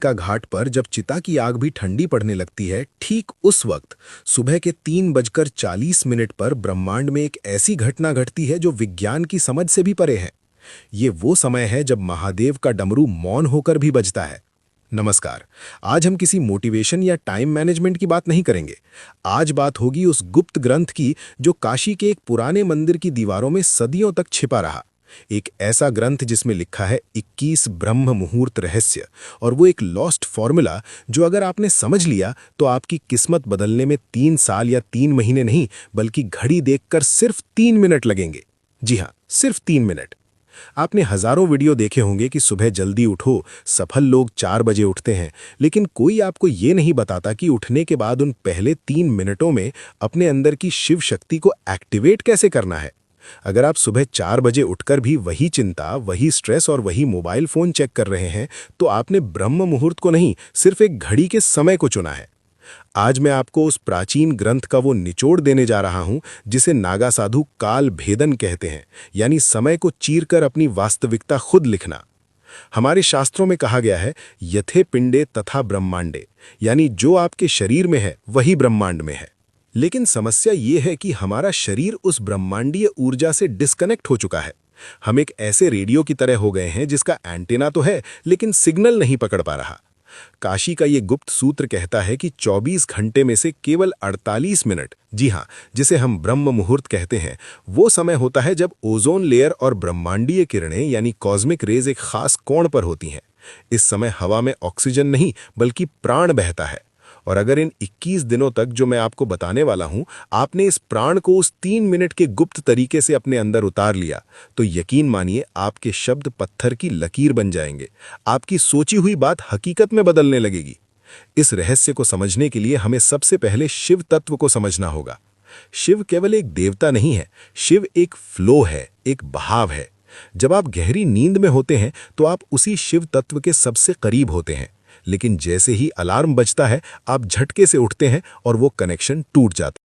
का घाट पर जब चिता की आग भी ठंडी पड़ने लगती है, ठीक उस वक्त सुबह के 3:40 पर ब्रह्मांड में एक ऐसी घटना घटती है जो विज्ञान की समझ से भी परे है। ये वो समय है जब महादेव का डमरू मौन होकर भी बजता है। नमस्कार। आज हम किसी मोटिवेशन या टाइम मैनेजमेंट की बात नहीं करेंगे। आज बात होगी उस गुप्त ग्रंथ की जो काशी के एक पुराने मंदिर की दीवारों में सदियों तक छिपा रहा। एक ऐसा ग्रंथ जिसमें लिखा है 21 ब्रह्म मुहूर्त रहस्य, और वो एक लॉस्ट फॉर्मूला जो अगर आपने समझ लिया तो आपकी किस्मत बदलने में 3 साल या 3 महीने नहीं बल्कि घड़ी देखकर सिर्फ 3 मिनट लगेंगे। जी हाँ, सिर्फ 3 मिनट। आपने हजारों वीडियो देखे होंगे कि सुबह जल्दी उठो, सफल लोग 4 बजे उठते हैं, लेकिन कोई आपको ये नहीं बताता कि उठने के बाद उन पहले 3 मिनटों में अपने अंदर की शिव शक्ति को एक्टिवेट कैसे करना है। अगर आप सुबह 4 बजे उठकर भी वही चिंता, वही स्ट्रेस और वही मोबाइल फोन चेक कर रहे हैं, तो आपने ब्रह्म मुहूर्त को नहीं, सिर्फ एक घड़ी के समय को चुना है। आज मैं आपको उस प्राचीन ग्रंथ का वो निचोड़ देने जा रहा हूं जिसे नागा साधु काल भेदन कहते हैं, यानी समय को चीरकर अपनी वास्तविकता खुद लिखना। हमारे शास्त्रों में कहा गया है, यथे पिंडे तथा ब्रह्मांडे, यानी जो आपके शरीर में है वही ब्रह्मांड में है। लेकिन समस्या ये है कि हमारा शरीर उस ब्रह्मांडीय ऊर्जा से डिस्कनेक्ट हो चुका है। हम एक ऐसे रेडियो की तरह हो गए हैं जिसका एंटीना तो है लेकिन सिग्नल नहीं पकड़ पा रहा। काशी का ये गुप्त सूत्र कहता है कि 24 घंटे में से केवल 48 मिनट, जी हाँ, जिसे हम ब्रह्म मुहूर्त कहते हैं, वो समय होता है जब ओजोन लेयर और ब्रह्मांडीय किरणें यानी कॉस्मिक रेज एक खास कोण पर होती हैं। इस समय हवा में ऑक्सीजन नहीं बल्कि प्राण बहता है। और अगर इन 21 दिनों तक जो मैं आपको बताने वाला हूं, आपने इस प्राण को उस 3 मिनट के गुप्त तरीके से अपने अंदर उतार लिया, तो यकीन मानिए आपके शब्द पत्थर की लकीर बन जाएंगे। आपकी सोची हुई बात हकीकत में बदलने लगेगी। इस रहस्य को समझने के लिए हमें सबसे पहले शिव तत्व को समझना होगा। शिव केवल एक देवता नहीं है, शिव एक फ्लो है, एक बहाव है। जब आप गहरी नींद में होते हैं तो आप उसी शिव तत्व के सबसे करीब होते हैं, लेकिन जैसे ही अलार्म बजता है आप झटके से उठते हैं और वो कनेक्शन टूट जाता है।